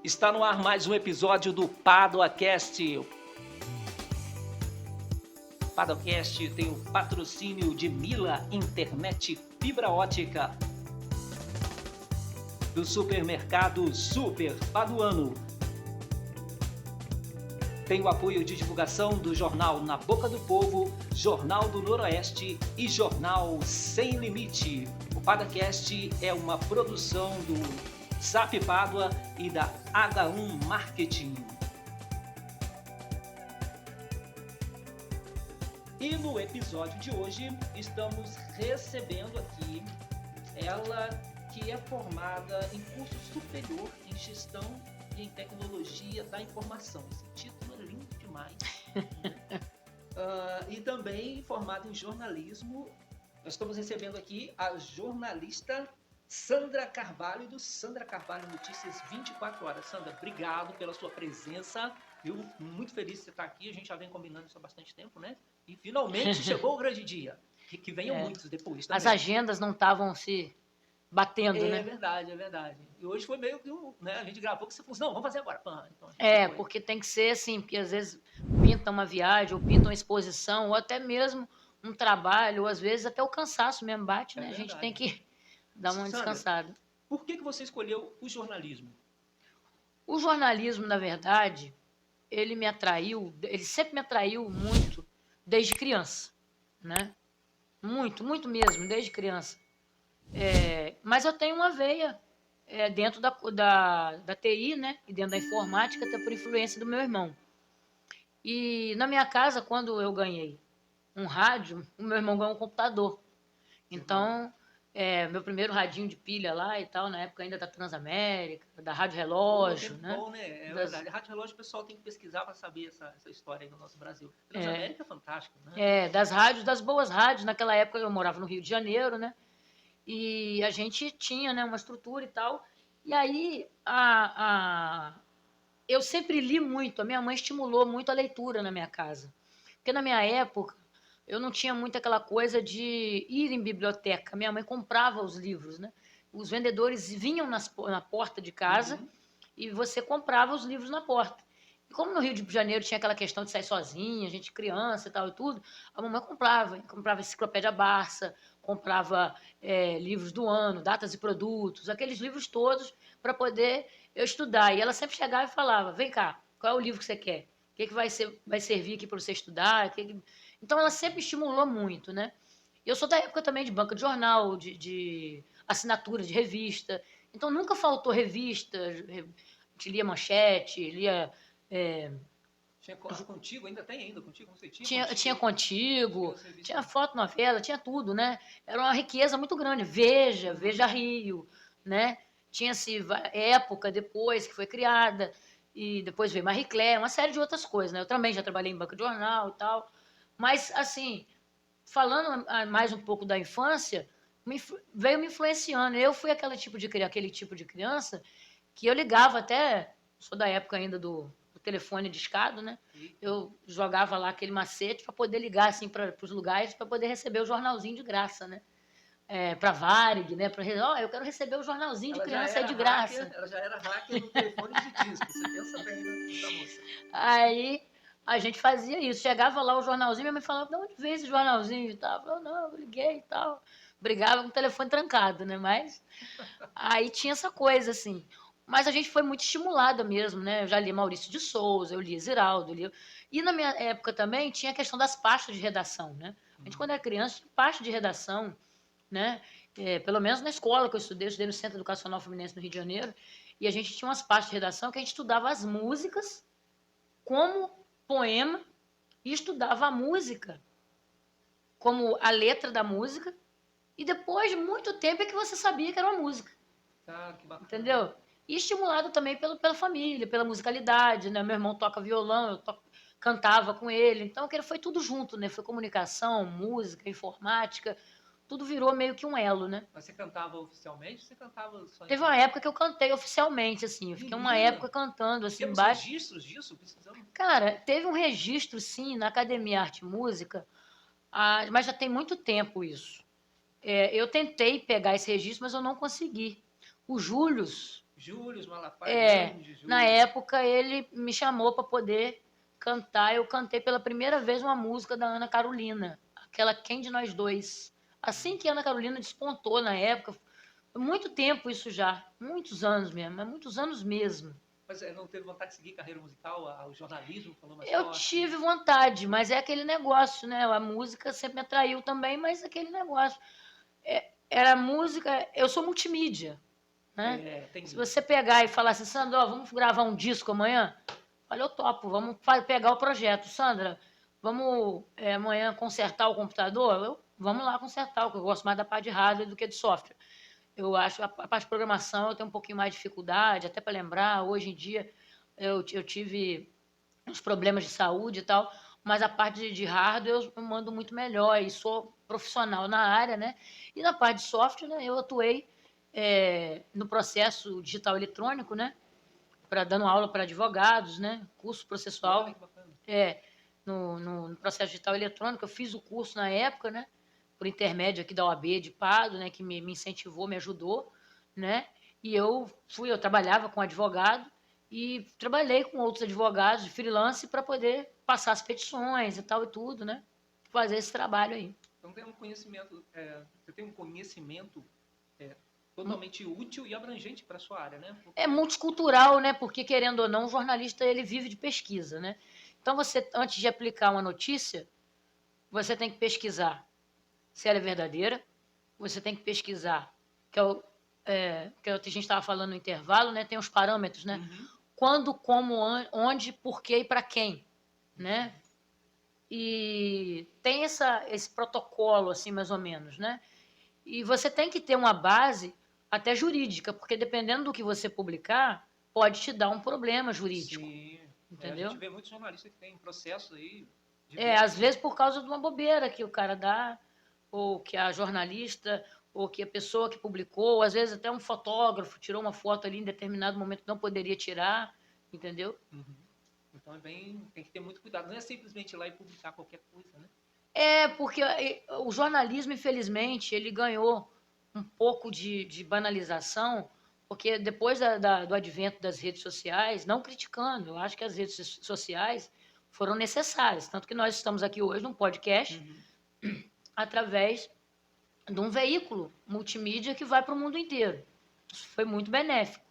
Está no ar mais um episódio do PadoaCast. O PadoaCast tem o patrocínio de Mila Internet Fibra Ótica, do supermercado Super Paduano. Tem o apoio de divulgação do jornal Na Boca do Povo, Jornal do Noroeste e Jornal Sem Limite. O PadoaCast é uma produção do Zap Pádua e da H1 Marketing. E no episódio de hoje estamos recebendo aqui ela que é formada em curso superior em gestão e em tecnologia da informação. Esse título é lindo demais. E também formada em jornalismo. Nós estamos recebendo aqui a jornalista Sandra Carvalho, do Sandra Carvalho Notícias 24 Horas. Sandra, obrigado pela sua presença. Eu muito feliz de você estar aqui. A gente já vem combinando isso há bastante tempo, né? E finalmente chegou o grande dia. Que venham muitos depois também. As agendas não estavam se batendo, né? É verdade, é verdade. E hoje foi meio que a gente gravou que você falou, não, vamos fazer agora. Então, porque tem que ser assim, porque às vezes pinta uma viagem, ou pinta uma exposição, ou até mesmo um trabalho, ou às vezes até o cansaço mesmo bate, né? A gente tem que dar uma descansada. Por que você escolheu o jornalismo? O jornalismo, na verdade, ele sempre me atraiu muito desde criança, né? Muito, muito mesmo, desde criança. Mas eu tenho uma veia dentro da TI, né? E dentro da informática, até por influência do meu irmão. E na minha casa, quando eu ganhei um rádio, o meu irmão ganhou um computador. Então, meu primeiro radinho de pilha lá e tal, na época ainda da Transamérica, da Rádio Relógio, né? Bom, né? É verdade. Rádio Relógio o pessoal tem que pesquisar para saber essa história aí no nosso Brasil. Transamérica é fantástico, né? Das boas rádios. Naquela época eu morava no Rio de Janeiro, né? E a gente tinha, né, uma estrutura e tal. E aí eu sempre li muito. A minha mãe estimulou muito a leitura na minha casa. Porque na minha época eu não tinha muito aquela coisa de ir em biblioteca. Minha mãe comprava os livros, né? Os vendedores vinham na porta de casa e você comprava os livros na porta. E como no Rio de Janeiro tinha aquela questão de sair sozinha, a gente criança e tal e tudo, a mamãe comprava Enciclopédia Barça, comprava livros do ano, datas e produtos, aqueles livros todos para poder eu estudar. E ela sempre chegava e falava, vem cá, qual é o livro que você quer? O que vai servir aqui para você estudar? Então ela sempre estimulou muito, né? Eu sou da época também de banca de jornal, de assinatura de revista. Então nunca faltou revista, a gente lia Manchete, lia... Tinha Contigo, ainda tem ainda Contigo? Você tinha Contigo, tinha foto novela, tinha tudo, né? Era uma riqueza muito grande. Veja Rio, né? Tinha-se Época depois que foi criada, e depois veio Marie Claire, uma série de outras coisas, né? Eu também já trabalhei em banca de jornal e tal. Mas, assim, falando mais um pouco da infância, veio me influenciando. Eu fui aquele tipo de criança que eu ligava até, sou da época ainda do telefone discado, né? Eu jogava lá aquele macete para poder ligar assim para os lugares para poder receber o jornalzinho de graça, né? Para Varig, né? Eu quero receber o jornalzinho de criança de graça. Ela já era hacker no telefone de disco. Você pensa bem nessa moça. Aí a gente fazia isso. Chegava lá o jornalzinho, minha mãe falava, de onde veio esse jornalzinho e tal? Eu, não, eu liguei e tal. Brigava com o telefone trancado, né? Mas aí tinha essa coisa, assim. Mas a gente foi muito estimulada mesmo, né? Eu já li Maurício de Souza, eu li Ziraldo, E na minha época também tinha a questão das pastas de redação, né? A gente, quando era criança, tinha pasta de redação, né? Pelo menos na escola que eu estudei no Centro Educacional Fluminense no Rio de Janeiro, e a gente tinha umas pastas de redação que a gente estudava as músicas como poema e estudava a música como a letra da música, e depois de muito tempo é que você sabia que era uma música. Que bacana. Entendeu? E estimulado também pela família, pela musicalidade, né? Meu irmão toca violão, cantava com ele, então foi tudo junto, né? Foi comunicação, música, informática, tudo virou meio que um elo, né? Mas você cantava oficialmente? Você cantava só Teve uma época que eu cantei oficialmente, assim, eu fiquei uma época cantando, assim, Temos embaixo. registros disso? Precisamos. Cara, teve um registro, sim, na Academia Arte e Música, mas já tem muito tempo isso. Eu tentei pegar esse registro, mas eu não consegui. O Július, Júlio Malafaia, grande Na Júlio. época ele me chamou para poder cantar. Eu cantei pela primeira vez uma música da Ana Carolina, aquela Quem de Nós Dois. Assim que a Ana Carolina despontou na época, muito tempo isso já, muitos anos mesmo, muitos anos mesmo. Mas não teve vontade de seguir carreira musical? O jornalismo falou mais Eu forte? tive vontade, mas é aquele negócio, né? A música sempre me atraiu também, mas aquele negócio. Era música, eu sou multimídia, né? Se Entendi. você pegar e falar assim, Sandra, ó, vamos gravar um disco amanhã? Olha, eu topo, vamos pegar o projeto. Sandra, vamos amanhã consertar o computador? Vamos lá consertar, porque eu gosto mais da parte de hardware do que de software. Eu acho a parte de programação eu tenho um pouquinho mais de dificuldade, até para lembrar. Hoje em dia eu tive uns problemas de saúde e tal, mas a parte de hardware eu mando muito melhor e sou profissional na área, né? E na parte de software, né, eu atuei no processo digital eletrônico, né? Dando aula para advogados, né? Curso Olha processual, que bacana. no processo digital eletrônico. Eu fiz o curso na época, né? Por intermédio aqui da OAB de Pado, né? Que me incentivou, me ajudou, né? E eu trabalhava com advogado e trabalhei com outros advogados de freelance para poder passar as petições e tal e tudo, né? Fazer esse trabalho aí. Então você tem um conhecimento totalmente útil e abrangente para a sua área, né? É multicultural, né? Porque, querendo ou não, o jornalista ele vive de pesquisa, né? Então, você, antes de aplicar uma notícia, você tem que pesquisar se ela é verdadeira, você tem que pesquisar, que a gente estava falando no intervalo, né? Tem os parâmetros, né? Uhum. Quando, como, onde, por quê e para quem, né? E tem esse protocolo, assim, mais ou menos, né? E você tem que ter uma base até jurídica, porque dependendo do que você publicar, pode te dar um problema jurídico, Sim. A gente entendeu? vê muitos jornalistas que têm processos aí Às diversos, né? vezes por causa de uma bobeira que o cara dá, ou que a jornalista, ou que a pessoa que publicou, ou às vezes até um fotógrafo tirou uma foto ali em determinado momento que não poderia tirar, entendeu? Uhum. Então tem que ter muito cuidado. Não é simplesmente ir lá e publicar qualquer coisa, né? Porque o jornalismo, infelizmente, ele ganhou um pouco de banalização, porque depois do advento das redes sociais, não criticando, eu acho que as redes sociais foram necessárias, tanto que nós estamos aqui hoje num podcast Uhum. através de um veículo multimídia que vai para o mundo inteiro. Isso foi muito benéfico.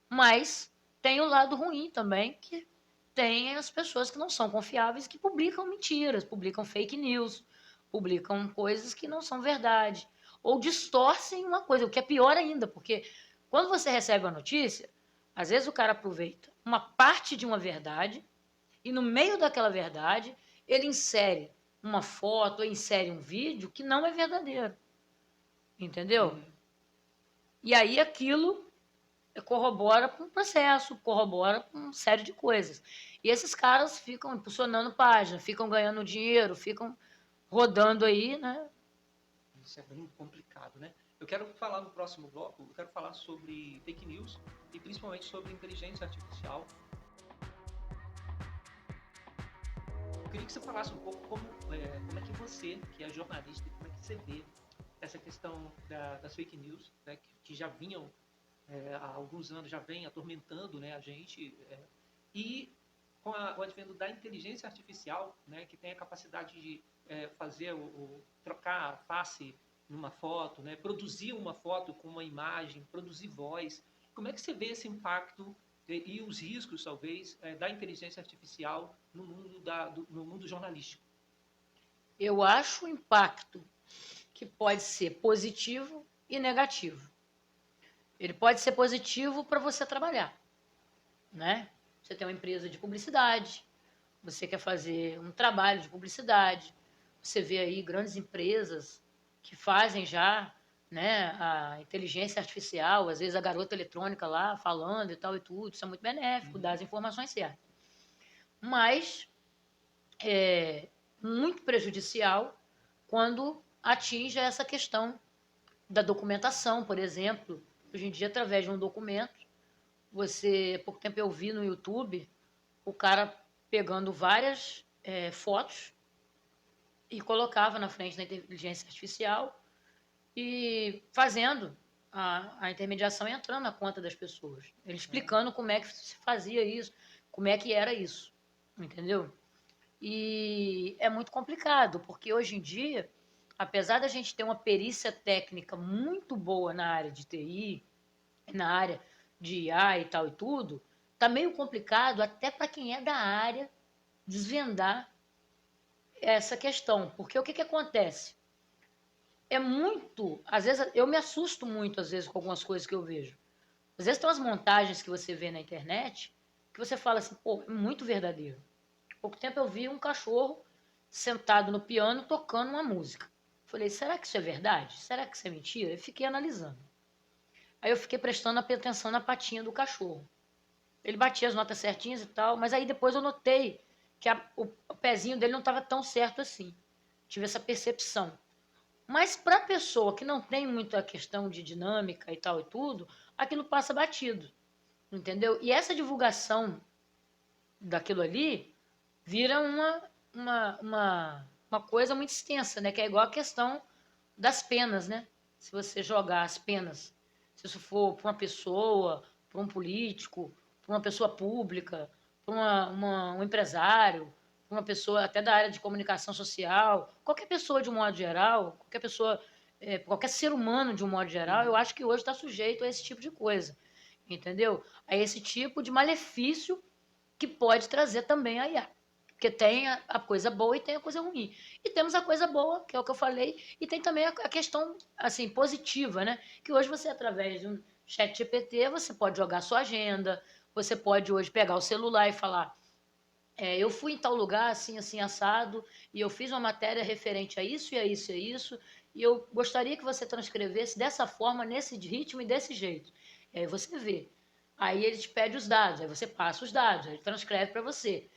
Mas tem o lado ruim também, que tem as pessoas que não são confiáveis, que publicam mentiras, publicam fake news, publicam coisas que não são verdade, ou distorcem uma coisa, o que é pior ainda, porque quando você recebe uma notícia, às vezes o cara aproveita uma parte de uma verdade e no meio daquela verdade ele insere uma foto ou insere um vídeo que não é verdadeiro, entendeu? Uhum. E aí aquilo corrobora com o processo, corrobora com uma série de coisas. E esses caras ficam impulsionando página, ficam ganhando dinheiro, ficam rodando aí, né? Isso é bem complicado, né? Eu quero falar no próximo bloco, eu quero falar sobre fake news e principalmente sobre inteligência artificial. Eu queria que você falasse um pouco como é que você, que é jornalista, como é que você vê essa questão das fake news, né, que já vinham há alguns anos, já vem atormentando, né, a gente, e com o advento da inteligência artificial, né, que tem a capacidade de fazer trocar a face numa foto, né, produzir uma foto com uma imagem, produzir voz. Como é que você vê esse impacto e os riscos, talvez, da inteligência artificial no mundo jornalístico? Eu acho o impacto que pode ser positivo e negativo. Ele pode ser positivo para você trabalhar, né? Você tem uma empresa de publicidade, você quer fazer um trabalho de publicidade, você vê aí grandes empresas que fazem já, né, a inteligência artificial, às vezes a garota eletrônica lá falando e tal e tudo, isso é muito benéfico, dá Uhum. as informações certas. Mas é muito prejudicial quando atinge essa questão da documentação, por exemplo. Hoje em dia, através de um documento, há pouco tempo eu vi no YouTube o cara pegando várias fotos e colocava na frente da inteligência artificial e fazendo a intermediação entrando na conta das pessoas. Ele explicando como é que se fazia isso, como é que era isso, entendeu? E é muito complicado, porque hoje em dia, apesar da gente ter uma perícia técnica muito boa na área de TI, na área de IA e tal e tudo, tá meio complicado até para quem é da área desvendar essa questão. Porque o que acontece? É muito, às vezes eu me assusto muito às vezes com algumas coisas que eu vejo. Às vezes tem umas montagens que você vê na internet que você fala assim, pô, é muito verdadeiro. Há pouco tempo eu vi um cachorro sentado no piano tocando uma música. Falei, será que isso é verdade? Será que isso é mentira? Eu fiquei analisando. Aí eu fiquei prestando atenção na patinha do cachorro. Ele batia as notas certinhas e tal, mas aí depois eu notei que o pezinho dele não estava tão certo assim. Tive essa percepção. Mas para a pessoa que não tem muita questão de dinâmica e tal e tudo, aquilo passa batido, entendeu? E essa divulgação daquilo ali vira uma coisa muito extensa, né? Que é igual a questão das penas, né? Se você jogar as penas, se isso for para uma pessoa, para um político, para uma pessoa pública, para um empresário, para uma pessoa até da área de comunicação social, qualquer pessoa de um modo geral, qualquer pessoa, qualquer ser humano de um modo geral, eu acho que hoje está sujeito a esse tipo de coisa, entendeu? A esse tipo de malefício que pode trazer também a IA. Porque tem a coisa boa e tem a coisa ruim. E temos a coisa boa, que é o que eu falei, e tem também a questão assim positiva, né? Que hoje você, através de um chat GPT, você pode jogar sua agenda, você pode hoje pegar o celular e falar, eu fui em tal lugar, assim, assim, assado, e eu fiz uma matéria referente a isso e a isso e a isso, e eu gostaria que você transcrevesse dessa forma, nesse ritmo e desse jeito. E aí você vê. Aí ele te pede os dados, aí você passa os dados, aí ele transcreve para você.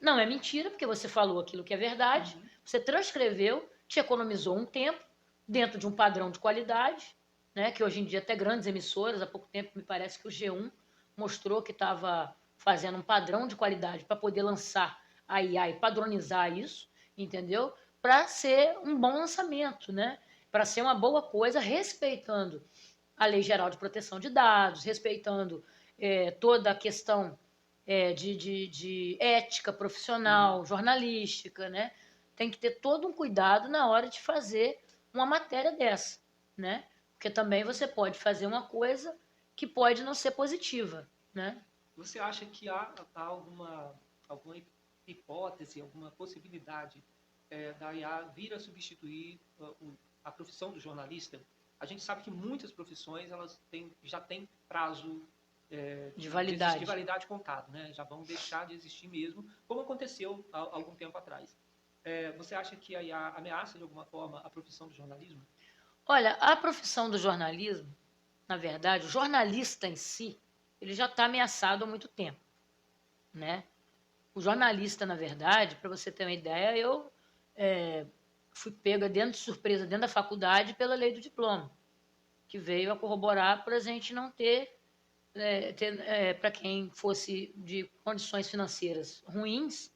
Não é mentira, porque você falou aquilo que é verdade, você transcreveu, te economizou um tempo, dentro de um padrão de qualidade, né, que hoje em dia até grandes emissoras, há pouco tempo me parece que o G1 mostrou que estava fazendo um padrão de qualidade para poder lançar a IA e padronizar isso, entendeu? Para ser um bom lançamento, né? Para ser uma boa coisa, respeitando a Lei Geral de Proteção de Dados, respeitando toda a questão de ética profissional, jornalística, né? Tem que ter todo um cuidado na hora de fazer uma matéria dessa, né? Porque também você pode fazer uma coisa que pode não ser positiva, né? Você acha que há alguma hipótese, alguma possibilidade da IA vir a substituir a profissão do jornalista? A gente sabe que muitas profissões já têm prazo de validade contado, né? Já vão deixar de existir mesmo, como aconteceu há algum tempo atrás. Você acha que a IA ameaça de alguma forma a profissão do jornalismo? Olha, a profissão do jornalismo, na verdade, o jornalista em si, ele já está ameaçado há muito tempo, né? O jornalista, na verdade, para você ter uma ideia, eu fui pega dentro de surpresa dentro da faculdade pela lei do diploma, que veio a corroborar para a gente não ter, para quem fosse de condições financeiras ruins,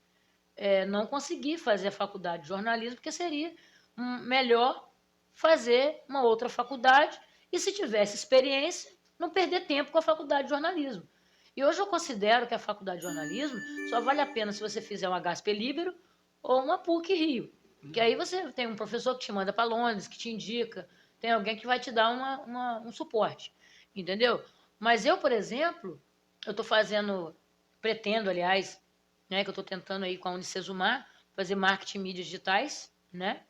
não conseguir fazer a faculdade de jornalismo, porque seria melhor fazer uma outra faculdade e, se tivesse experiência, não perder tempo com a faculdade de jornalismo. E hoje eu considero que a faculdade de jornalismo só vale a pena se você fizer uma Gasper Libero ou uma PUC Rio. Que aí você tem um professor que te manda para Londres, que te indica, tem alguém que vai te dar um suporte, entendeu? Mas eu, por exemplo, eu estou fazendo, pretendo, aliás, né, que eu estou tentando aí com a Unicesumar, fazer marketing e mídias digitais, né?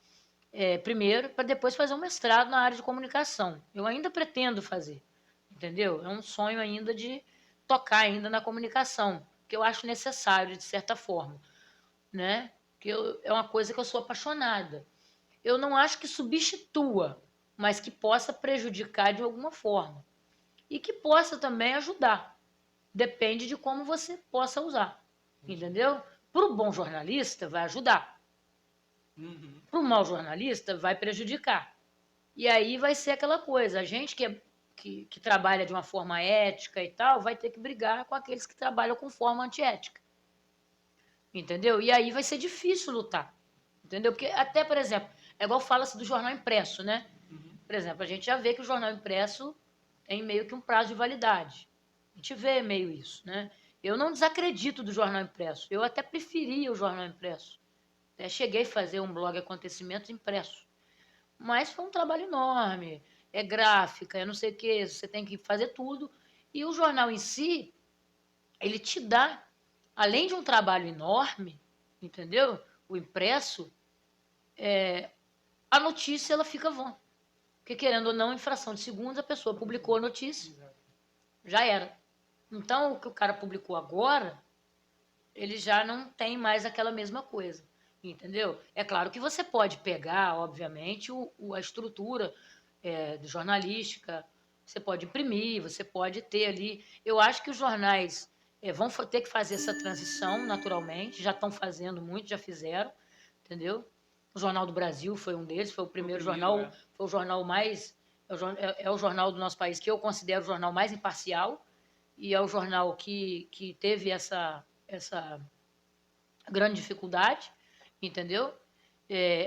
Primeiro, para depois fazer um mestrado na área de comunicação. Eu ainda pretendo fazer, entendeu? É um sonho ainda de tocar ainda na comunicação, que eu acho necessário, de certa forma, né? É uma coisa que eu sou apaixonada. Eu não acho que substitua, mas que possa prejudicar de alguma forma. E que possa também ajudar. Depende de como você possa usar. Entendeu? Para o bom jornalista, vai ajudar. Para o mau jornalista, vai prejudicar. E aí vai ser aquela coisa, a gente que trabalha de uma forma ética e tal, vai ter que brigar com aqueles que trabalham com forma antiética. Entendeu? E aí vai ser difícil lutar. Entendeu? Porque até, por exemplo, é igual fala-se do jornal impresso, né? Por exemplo, a gente já vê que o jornal impresso tem meio que um prazo de validade. A gente vê meio isso, né? Eu não desacredito do jornal impresso. Eu até preferia o jornal impresso. Até cheguei a fazer um blog Acontecimentos impresso. Mas foi um trabalho enorme. É gráfica, é não sei o quê, você tem que fazer tudo. E o jornal em si, ele te dá, além de um trabalho enorme, entendeu? O impresso, a notícia ela fica vã. Porque, querendo ou não, em fração de segundos, a pessoa publicou a notícia, já era. Então, o que o cara publicou agora, ele já não tem mais aquela mesma coisa, entendeu? É claro que você pode pegar, obviamente, a estrutura de jornalística, você pode imprimir, você pode ter ali. Eu acho que os jornais vão ter que fazer essa transição naturalmente, já estão fazendo muito, já fizeram, entendeu? O Jornal do Brasil foi um deles, foi o primeiro jornal, foi o jornal mais. É o jornal do nosso país que eu considero o jornal mais imparcial, e é o jornal que teve essa grande dificuldade, entendeu?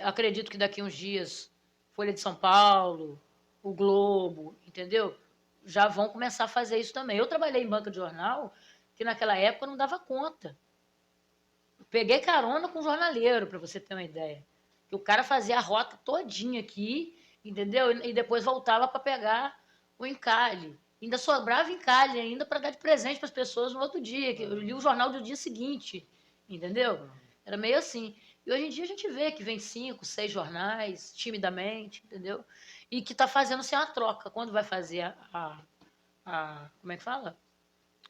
Acredito que daqui uns dias, Folha de São Paulo, o Globo, entendeu? Já vão começar a fazer isso também. Eu trabalhei em banca de jornal, que naquela época não dava conta. Peguei carona com um jornalheiro, para você ter uma ideia. Que o cara fazia a rota todinha aqui, entendeu? E depois voltava para pegar o encalhe. Ainda sobrava encalhe ainda para dar de presente para as pessoas no outro dia. Que eu li o jornal do dia seguinte, entendeu? Era meio assim. E hoje em dia a gente vê que vem 5, 6 jornais, timidamente, entendeu? E que está fazendo sem a troca. Quando vai fazer como é que fala?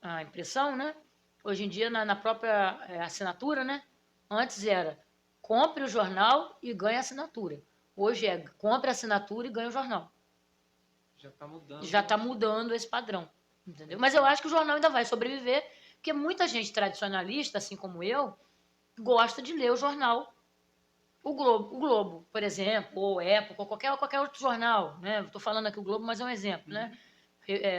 A impressão, né? Hoje em dia, na própria assinatura, né? Antes era compre o jornal e ganhe a assinatura. Hoje é compre a assinatura e ganhe o jornal. Já está mudando. Já está mudando esse padrão, entendeu? Mas eu acho que o jornal ainda vai sobreviver, porque muita gente tradicionalista, assim como eu, gosta de ler o jornal. O Globo, por exemplo, ou Época, ou qualquer outro jornal, né? Estou falando aqui o Globo, mas é um exemplo, né?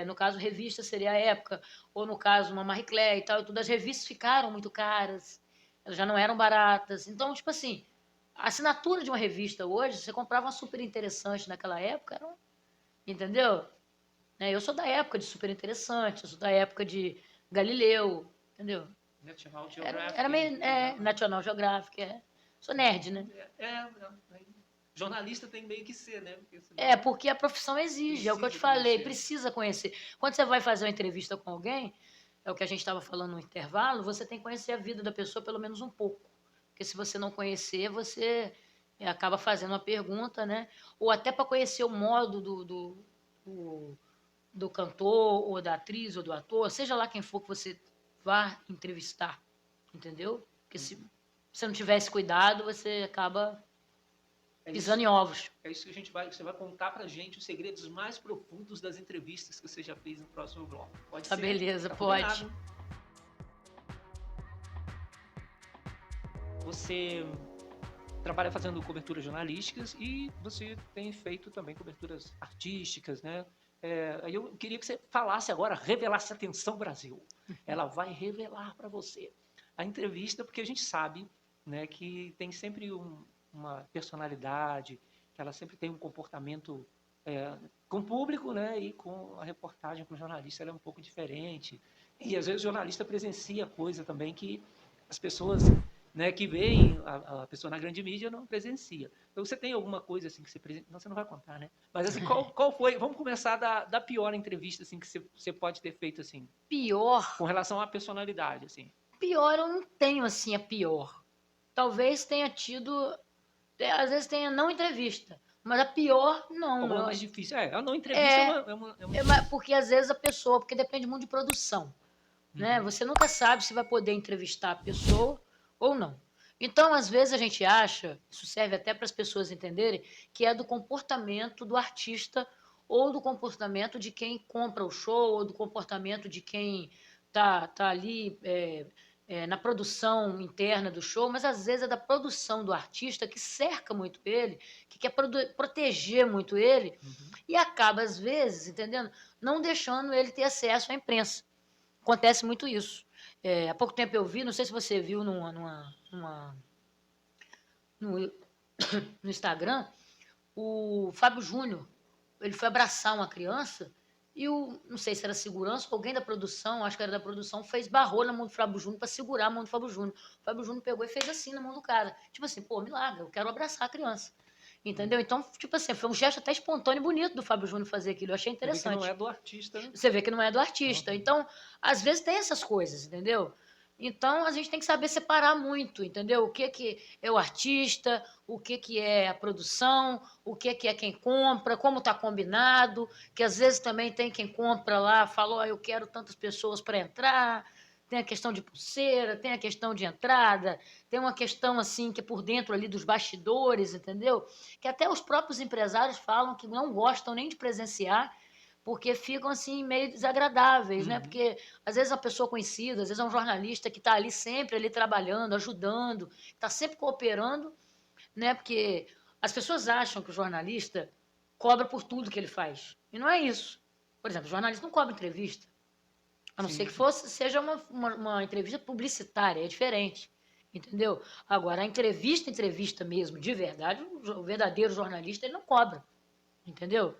No caso, revista seria a Época, ou no caso, uma Marie Claire e tal, e tudo. As revistas ficaram muito caras, elas já não eram baratas. Então, tipo assim, a assinatura de uma revista hoje, você comprava uma super interessante naquela época, entendeu? Eu sou da época de super interessante, eu sou da época de Galileu, entendeu? National Geographic. Era meio National Geographic, Sou nerd, né? Jornalista tem meio que ser, né? Porque porque a profissão exige, é o que eu te falei, precisa conhecer. Quando você vai fazer uma entrevista com alguém, é o que a gente estava falando no intervalo, você tem que conhecer a vida da pessoa pelo menos um pouco. Porque se você não conhecer, você acaba fazendo uma pergunta, né? Ou até para conhecer o modo do cantor, ou da atriz, ou do ator, seja lá quem for que você vá entrevistar, entendeu? Porque se você não tiver esse cuidado, você acaba pisando em ovos. É isso que você vai contar pra gente os segredos mais profundos das entrevistas que você já fez no próximo bloco. Pode ser? Beleza, pode. Você trabalha fazendo coberturas jornalísticas e você tem feito também coberturas artísticas, né? Eu queria que você falasse agora, revelasse atenção, Brasil. Ela vai revelar para você a entrevista, porque a gente sabe, né, que tem sempre uma personalidade, que ela sempre tem um comportamento com o público, né, e com a reportagem com o jornalista ela é um pouco diferente. E às vezes o jornalista presencia coisa também que as pessoas, né, que veem a pessoa na grande mídia não presencia. Então você tem alguma coisa assim que você presencia? Não, você não vai contar, né? Mas assim, qual foi? Vamos começar da pior entrevista assim que você pode ter feito assim. Pior? Com relação à personalidade, assim. Pior eu não tenho assim a pior. Talvez tenha tido, às vezes tenha não entrevista, mas a pior não. Alguma mais difícil. A não entrevista é uma porque às vezes a pessoa, porque depende muito de produção, né? Você nunca sabe se vai poder entrevistar a pessoa ou não. Então, às vezes a gente acha, isso serve até para as pessoas entenderem, que é do comportamento do artista ou do comportamento de quem compra o show ou do comportamento de quem tá ali na produção interna do show, mas às vezes é da produção do artista que cerca muito ele, que quer proteger muito ele e acaba, às vezes, entendendo? Não deixando ele ter acesso à imprensa. Acontece muito isso. Há pouco tempo eu vi, não sei se você viu no Instagram, o Fábio Júnior, ele foi abraçar uma criança e não sei se era segurança, alguém da produção, acho que era da produção, barrou na mão do Fábio Júnior para segurar a mão do Fábio Júnior. O Fábio Júnior pegou e fez assim na mão do cara. Tipo assim, pô, milagre, eu quero abraçar a criança. Entendeu? Então, tipo assim, foi um gesto até espontâneo e bonito do Fábio Júnior fazer aquilo. Eu achei Você vê que não interessante. é do artista, né? Você vê que não é do artista. Uhum. Então, às vezes tem essas coisas, entendeu? Então, a gente tem que saber separar muito, entendeu? O que é o artista, o que é a produção, o que é quem compra, como está combinado, que às vezes também tem quem compra lá, falou, eu quero tantas pessoas para entrar, tem a questão de pulseira, tem a questão de entrada, tem uma questão assim que é por dentro ali dos bastidores, entendeu? Que até os próprios empresários falam que não gostam nem de presenciar, porque ficam assim meio desagradáveis, né? Uhum. Porque às vezes é uma pessoa conhecida, às vezes é um jornalista que está ali sempre ali trabalhando, ajudando, está sempre cooperando, né? Porque as pessoas acham que o jornalista cobra por tudo que ele faz. E não é isso. Por exemplo, o jornalista não cobra entrevista. A não ser Sim, que sim. seja uma entrevista publicitária, é diferente. Entendeu? Agora, a entrevista mesmo, de verdade, o verdadeiro jornalista, ele não cobra. Entendeu?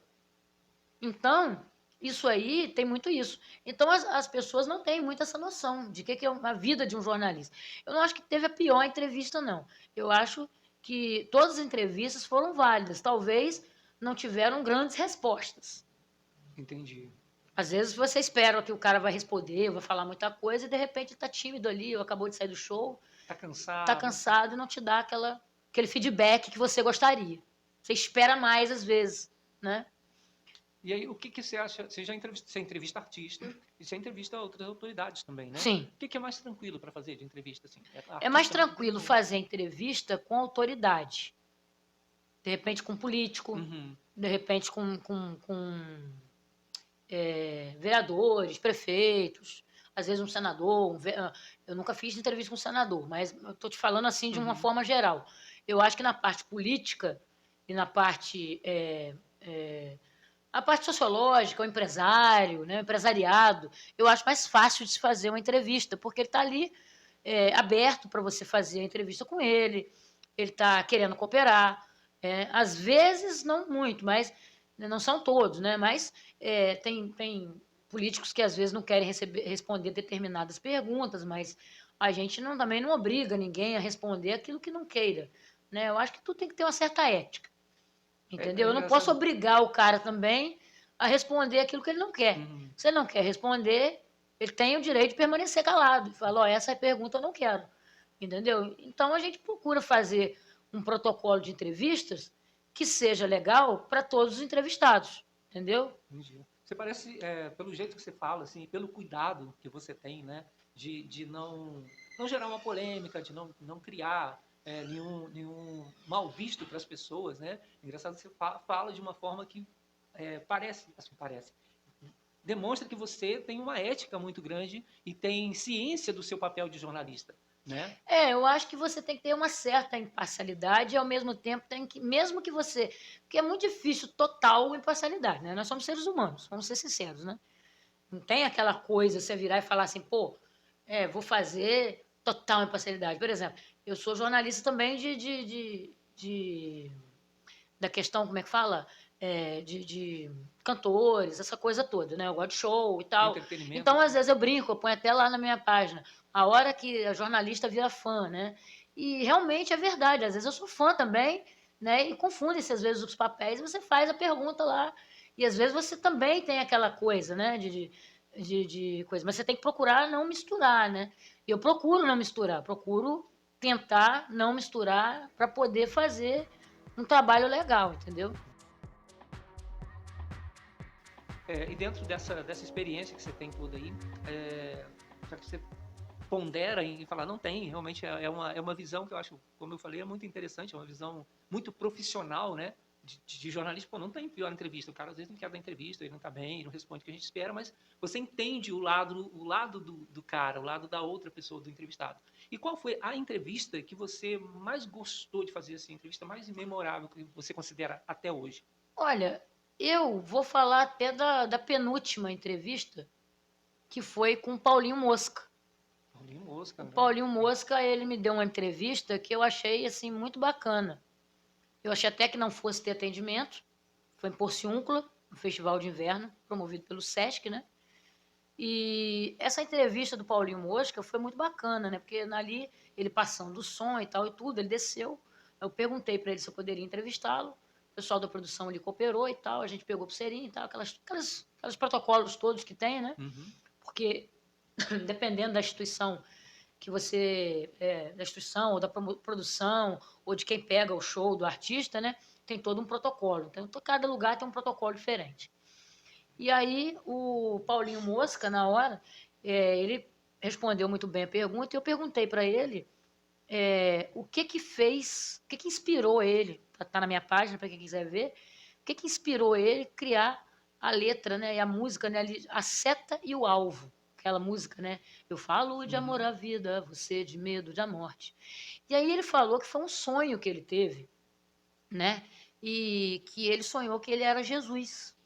Então, isso aí tem muito isso. Então, as pessoas não têm muito essa noção de que é a vida de um jornalista. Eu não acho que teve a pior entrevista, não. Eu acho que todas as entrevistas foram válidas. Talvez não tiveram grandes respostas. Entendi. Às vezes você espera que o cara vai responder, vai falar muita coisa, e de repente está tímido ali, ou acabou de sair do show, Tá está cansado. cansado e não te dá aquele feedback que você gostaria. Você espera mais às vezes, né? E aí, o que que você acha? Você entrevista artista e você entrevista outras autoridades também, né? Sim. O que que é mais tranquilo para fazer de entrevista assim? É É mais artista mesmo tranquilo ou... fazer entrevista com autoridade. De repente com político, Uhum. de repente com vereadores, prefeitos, às vezes um senador. Eu nunca fiz entrevista com um senador, mas eu estou te falando assim de uma Uhum. forma geral. Eu acho que na parte política e na parte a parte sociológica, o empresário, né, o empresariado, eu acho mais fácil de se fazer uma entrevista, porque ele está ali aberto para você fazer a entrevista com ele está querendo cooperar. Às vezes, não muito, mas não são todos, né? Mas tem políticos que às vezes não querem responder determinadas perguntas, mas a gente também não obriga ninguém a responder aquilo que não queira. Né? Eu acho que tudo tem que ter uma certa ética. É Entendeu? Eu não posso engraçado. obrigar o cara também a responder aquilo que ele não quer. Uhum. Se ele não quer responder, ele tem o direito de permanecer calado. Fala, ó, essa pergunta eu não quero. Entendeu? Então a gente procura fazer um protocolo de entrevistas que seja legal para todos os entrevistados. Entendeu? Entendi. Você parece, pelo jeito que você fala, assim, pelo cuidado que você tem, né, de não gerar uma polêmica, de não criar nenhum mal visto para as pessoas, né? Engraçado que você fala de uma forma que parece, demonstra que você tem uma ética muito grande e tem ciência do seu papel de jornalista, né? Eu acho que você tem que ter uma certa imparcialidade e, ao mesmo tempo, tem que, mesmo que você. Porque é muito difícil total imparcialidade, né? Nós somos seres humanos, vamos ser sinceros, né? Não tem aquela coisa, você virar e falar assim, pô, vou fazer total imparcialidade. Por exemplo, eu sou jornalista também da questão, como é que fala? De cantores, essa coisa toda, né? Eu gosto de show e tal. Entretenimento, Então, às assim. vezes, eu brinco, eu ponho até lá na minha página, a hora que a jornalista vira fã, né? E realmente é verdade, às vezes eu sou fã também, né? E confundem-se às vezes os papéis, você faz a pergunta lá, e às vezes você também tem aquela coisa, né? De coisa, mas você tem que procurar não misturar, né? Eu procuro não misturar, procuro tentar não misturar para poder fazer um trabalho legal, entendeu? E dentro dessa experiência que você tem toda aí, já que você pondera em falar, não tem, realmente é uma visão que eu acho, como eu falei, é muito interessante, é uma visão muito profissional, né? De jornalista, pô, não tem pior entrevista. O cara às vezes não quer dar entrevista, ele não tá bem, ele não responde o que a gente espera, mas você entende o lado do cara, o lado da outra pessoa, do entrevistado. E qual foi a entrevista que você mais gostou de fazer, assim, a entrevista mais memorável que você considera até hoje? Olha, eu vou falar até da penúltima entrevista, que foi com o Paulinho Mosca. Paulinho Mosca, O né? Paulinho Mosca, ele me deu uma entrevista que eu achei assim muito bacana. Eu achei até que não fosse ter atendimento, foi em Porciúncula, um festival de inverno, promovido pelo Sesc, né? E essa entrevista do Paulinho Mosca foi muito bacana, né? Porque ali, ele passando o som e tal e tudo, ele desceu. Eu perguntei para ele se eu poderia entrevistá-lo. O pessoal da produção ali cooperou e tal, a gente pegou pulseirinha e tal, aqueles protocolos todos que tem, né? Uhum. Porque dependendo da instituição que você, da instituição ou da produção ou de quem pega o show do artista, né? Tem todo um protocolo. Então, cada lugar tem um protocolo diferente. E aí, o Paulinho Mosca, na hora, ele respondeu muito bem a pergunta e eu perguntei para ele o que fez, o que inspirou ele, tá na minha página para quem quiser ver, o que inspirou ele criar a letra, né, e a música, né, a seta e o alvo, aquela música, né, eu falo de amor à vida, você de medo da morte. E aí ele falou que foi um sonho que ele teve, né, e que ele sonhou que ele era Jesus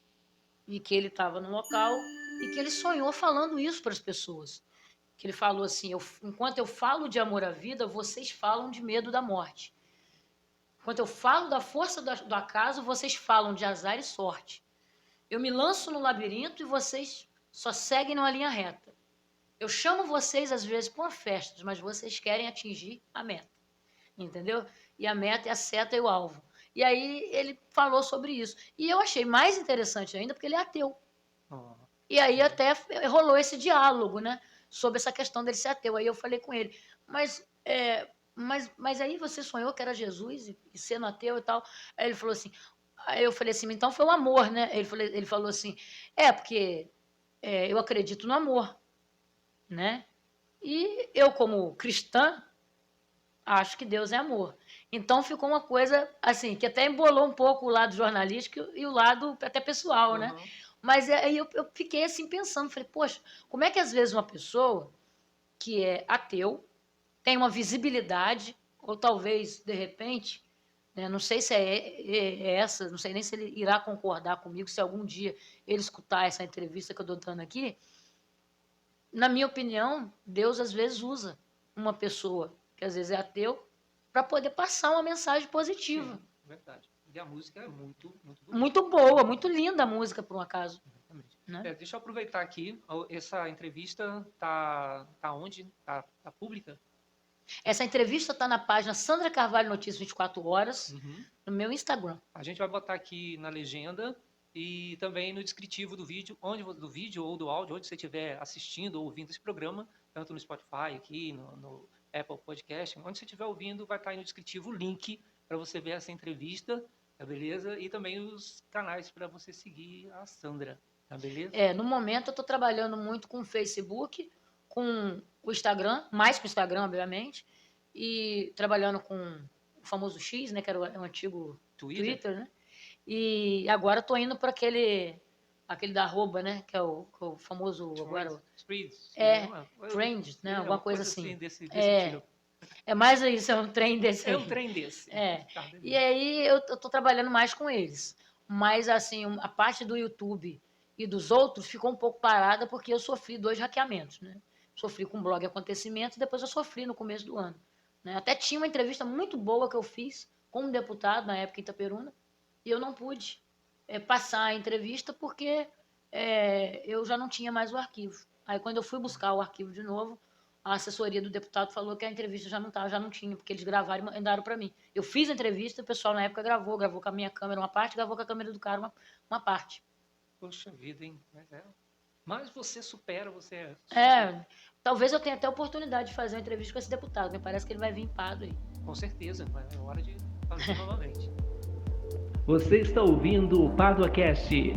e que ele estava no local e que ele sonhou falando isso para as pessoas. Que ele falou assim: enquanto eu falo de amor à vida, vocês falam de medo da morte. Enquanto eu falo da força do acaso, vocês falam de azar e sorte. Eu me lanço no labirinto e vocês só seguem numa linha reta. Eu chamo vocês às vezes para festas, mas vocês querem atingir a meta. Entendeu? E a meta é a seta e o alvo. E aí ele falou sobre isso. E eu achei mais interessante ainda porque ele é ateu. Oh. E aí até rolou esse diálogo, né? Sobre essa questão dele ser ateu. Aí eu falei com ele, mas aí você sonhou que era Jesus e sendo ateu e tal? Aí ele falou assim, aí eu falei assim, então foi o amor, né? Ele falou assim, porque eu acredito no amor, né? E eu, como cristã, acho que Deus é amor. Então ficou uma coisa assim, que até embolou um pouco o lado jornalístico e o lado até pessoal, né? Mas aí eu fiquei assim pensando, falei, poxa, como é que às vezes uma pessoa que é ateu tem uma visibilidade, ou talvez, de repente, né, não sei se é essa, não sei nem se ele irá concordar comigo, se algum dia ele escutar essa entrevista que eu estou dando aqui, na minha opinião, Deus às vezes usa uma pessoa que às vezes é ateu para poder passar uma mensagem positiva. Sim, verdade. E a música é muito bonita. Muito boa, muito linda a música, por um acaso. Exatamente. Né? Deixa eu aproveitar aqui. Essa entrevista tá onde? Tá pública? Essa entrevista está na página Sandra Carvalho Notícias 24 Horas, no meu Instagram. A gente vai botar aqui na legenda e também no descritivo do vídeo, do vídeo ou do áudio, onde você estiver assistindo ou ouvindo esse programa, tanto no Spotify aqui, no Apple Podcast, onde você estiver ouvindo, vai estar aí no descritivo o link para você ver essa entrevista, tá beleza? E também os canais para você seguir a Sandra, tá beleza? No momento eu estou trabalhando muito com o Facebook, com o Instagram, mais com o Instagram, obviamente, e trabalhando com o famoso X, né, que era o antigo Twitter, né? E agora estou indo para aquele da arroba, né, que é o famoso agora. Trend, né, alguma coisa assim. Desse tipo. É mais isso, é um trem desse. É um trem desse. E aí eu estou trabalhando mais com eles. Mas, assim, a parte do YouTube e dos outros ficou um pouco parada porque eu sofri 2 hackeamentos, né? Sofri com o blog Acontecimentos e depois eu sofri no começo do ano. Né? Até tinha uma entrevista muito boa que eu fiz com um deputado, na época em Itaperuna, e eu não pude passar a entrevista porque eu já não tinha mais o arquivo. Aí, quando eu fui buscar o arquivo de novo, a assessoria do deputado falou que a entrevista já não tinha, porque eles gravaram e mandaram para mim. Eu fiz a entrevista, o pessoal na época gravou com a minha câmera uma parte, gravou com a câmera do cara uma parte. Poxa vida, hein? Mas você supera, você talvez eu tenha até a oportunidade de fazer uma entrevista com esse deputado, me parece que ele vai vir empado aí. Com certeza, é hora de fazer novamente. Você está ouvindo o PaduaCast,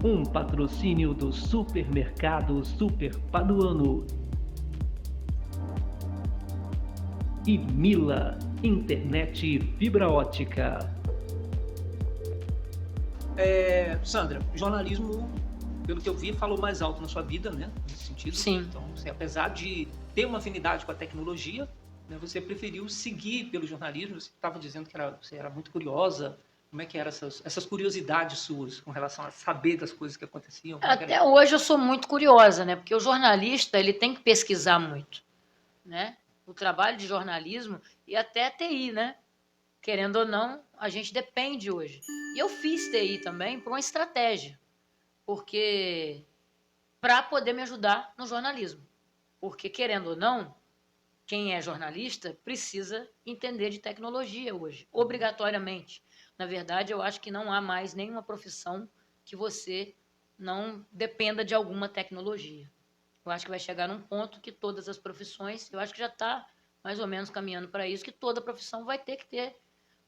um patrocínio do supermercado Super Paduano. E Mila, internet fibra ótica. Sandra, jornalismo, pelo que eu vi, falou mais alto na sua vida, né? Nesse sentido. Sim. Então, você, apesar de ter uma afinidade com a tecnologia, né, você preferiu seguir pelo jornalismo. Você estava dizendo que você era muito curiosa. Como é que eram essas curiosidades suas com relação a saber das coisas que aconteciam? Até hoje eu sou muito curiosa, né? Porque o jornalista ele tem que pesquisar muito, né? O trabalho de jornalismo e até a TI, né? Querendo ou não, a gente depende hoje. E eu fiz TI também por uma estratégia, porque para poder me ajudar no jornalismo. Porque, querendo ou não, quem é jornalista precisa entender de tecnologia hoje, obrigatoriamente. Na verdade, eu acho que não há mais nenhuma profissão que você não dependa de alguma tecnologia. Eu acho que vai chegar num ponto que todas as profissões, eu acho que já está mais ou menos caminhando para isso, que toda profissão vai ter que ter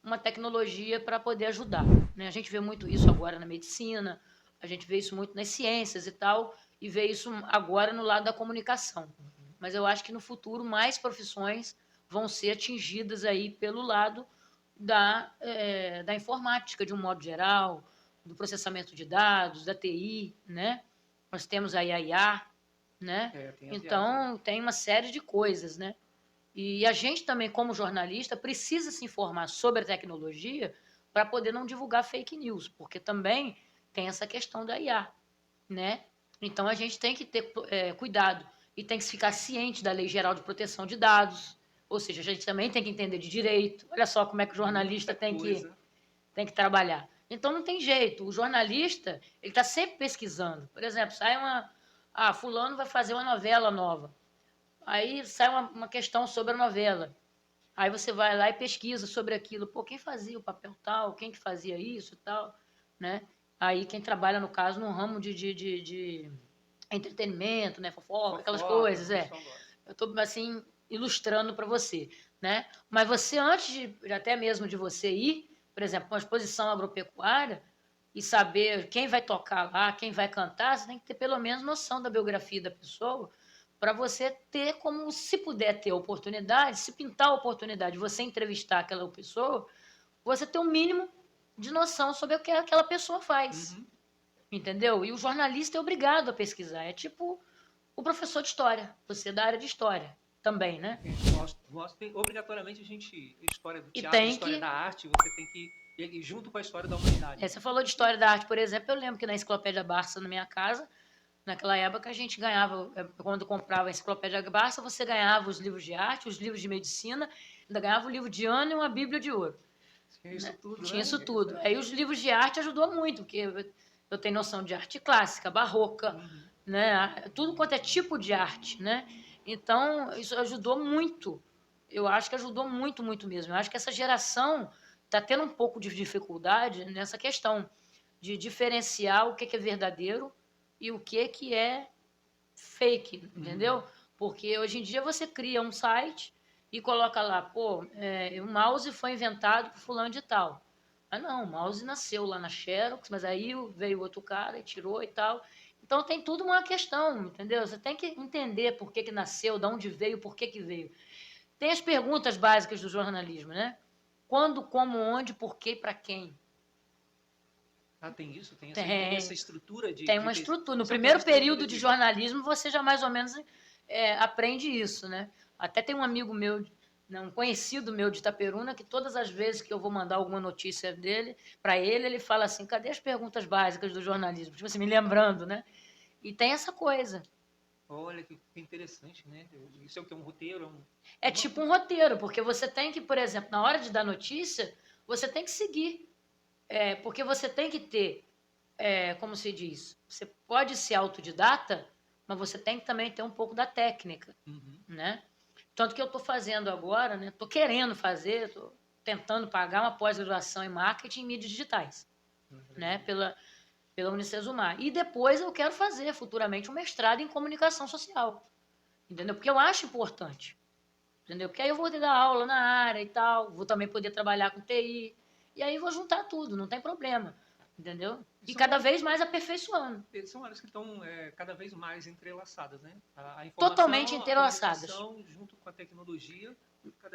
uma tecnologia para poder ajudar. Né? A gente vê muito isso agora na medicina, a gente vê isso muito nas ciências e tal, e vê isso agora no lado da comunicação. Mas eu acho que no futuro mais profissões vão ser atingidas aí pelo lado da informática, de um modo geral, do processamento de dados, da TI, né? Nós temos aí a IA, né? Então, tem uma série de coisas, né? E a gente também, como jornalista, precisa se informar sobre a tecnologia para poder não divulgar fake news, porque também tem essa questão da IA, né? Então, a gente tem que ter cuidado e tem que ficar ciente da Lei Geral de Proteção de Dados, ou seja, a gente também tem que entender de direito. Olha só como é que o jornalista tem que trabalhar. Então, não tem jeito. O jornalista, ele está sempre pesquisando. Por exemplo, sai fulano vai fazer uma novela nova. Aí sai uma questão sobre a novela. Aí você vai lá e pesquisa sobre aquilo. Pô, quem fazia o papel tal? Quem que fazia isso e tal? Né? Aí quem trabalha, no caso, no ramo de entretenimento, né? Fofoca, aquelas coisas. Eu estou, assim, ilustrando para você. Né? Mas você, antes até mesmo de você ir, por exemplo, uma exposição agropecuária, e saber quem vai tocar lá, quem vai cantar, você tem que ter pelo menos noção da biografia da pessoa, para você ter como, se puder ter oportunidade, se pintar a oportunidade de você entrevistar aquela pessoa, você ter um mínimo de noção sobre o que aquela pessoa faz. Uhum. Entendeu? E o jornalista é obrigado a pesquisar. É tipo o professor de história, você é da área de história também, né? Obrigatoriamente a gente, história do teatro, história da arte, você tem que ir junto com a história da humanidade. Você falou de história da arte, por exemplo, eu lembro que na Enciclopédia Barça, na minha casa, naquela época a gente ganhava, quando comprava a Enciclopédia Barça, você ganhava os livros de arte, os livros de medicina, ainda ganhava um livro de ano e uma Bíblia de ouro. Tinha isso tudo, Tinha isso tudo. Aí os livros de arte ajudou muito, porque eu tenho noção de arte clássica, barroca, né? Tudo quanto é tipo de arte, né? Então, isso ajudou muito. Eu acho que ajudou muito, muito mesmo. Eu acho que essa geração está tendo um pouco de dificuldade nessa questão de diferenciar o que é verdadeiro e o que é fake, entendeu? Porque hoje em dia você cria um site e coloca lá, pô, o mouse foi inventado por fulano de tal. Mas não, o mouse nasceu lá na Xerox, mas aí veio outro cara e tirou e tal. Então tem tudo uma questão, entendeu? Você tem que entender por que nasceu, de onde veio, por que veio. Tem as perguntas básicas do jornalismo, né? Quando, como, onde, por quê, para quem. Tem isso? Tem essa estrutura de... Tem uma estrutura. No primeiro período de jornalismo, você já mais ou menos aprende isso, né? Até tem um amigo meu, um conhecido meu de Itaperuna, que todas as vezes que eu vou mandar alguma notícia dele, para ele fala assim, cadê as perguntas básicas do jornalismo? Tipo assim, me lembrando, né? E tem essa coisa. Olha, que interessante, né? Isso é o que? Um roteiro? É tipo um roteiro, porque você tem que, por exemplo, na hora de dar notícia, você tem que seguir. Porque você tem que ter, como se diz, você pode ser autodidata, mas você tem que também ter um pouco da técnica, né? Tanto que eu estou fazendo agora, né? Estou querendo fazer, estou tentando pagar uma pós-graduação em marketing e mídias digitais, né? Pela Unicesumar. E depois eu quero fazer futuramente um mestrado em comunicação social, entendeu? Porque eu acho importante, entendeu? Porque aí eu vou ter dar aula na área e tal, vou também poder trabalhar com TI, e aí vou juntar tudo, não tem problema, entendeu? E cada vez mais aperfeiçoando. São áreas que estão cada vez mais entrelaçadas, né? A informação, totalmente entrelaçadas. A comunicação junto com a tecnologia.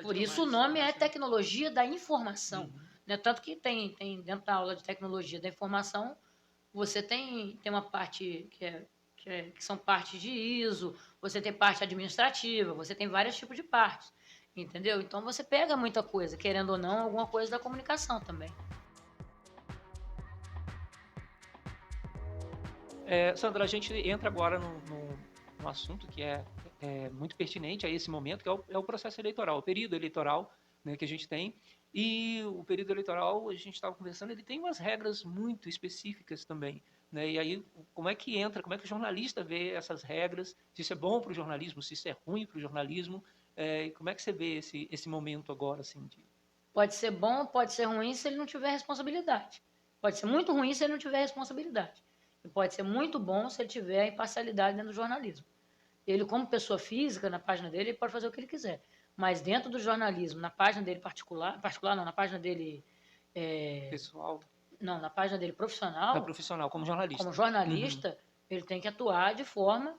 Por isso o nome é Tecnologia da Informação. Né? Tanto que tem dentro da aula de Tecnologia da Informação, você tem uma parte que são partes de ISO, você tem parte administrativa, você tem vários tipos de partes. Entendeu? Então você pega muita coisa, querendo ou não, alguma coisa da comunicação também. Sandra, a gente entra agora no assunto que é muito pertinente a esse momento, que é o processo eleitoral, o período eleitoral, né, que a gente tem. E o período eleitoral, a gente estava conversando, ele tem umas regras muito específicas também. né? E aí, como é que entra, como é que o jornalista vê essas regras, se isso é bom para o jornalismo, se isso é ruim para o jornalismo, como é que você vê esse momento agora, assim, Pode ser bom, pode ser ruim se ele não tiver responsabilidade. Pode ser muito ruim se ele não tiver responsabilidade. E pode ser muito bom se ele tiver a imparcialidade dentro do jornalismo. Ele, como pessoa física, na página dele, ele pode fazer o que ele quiser. Mas dentro do jornalismo, na página dele particular não, na página dele... pessoal? Não, na página dele Na profissional, profissional, como jornalista. como jornalista, ele tem que atuar de forma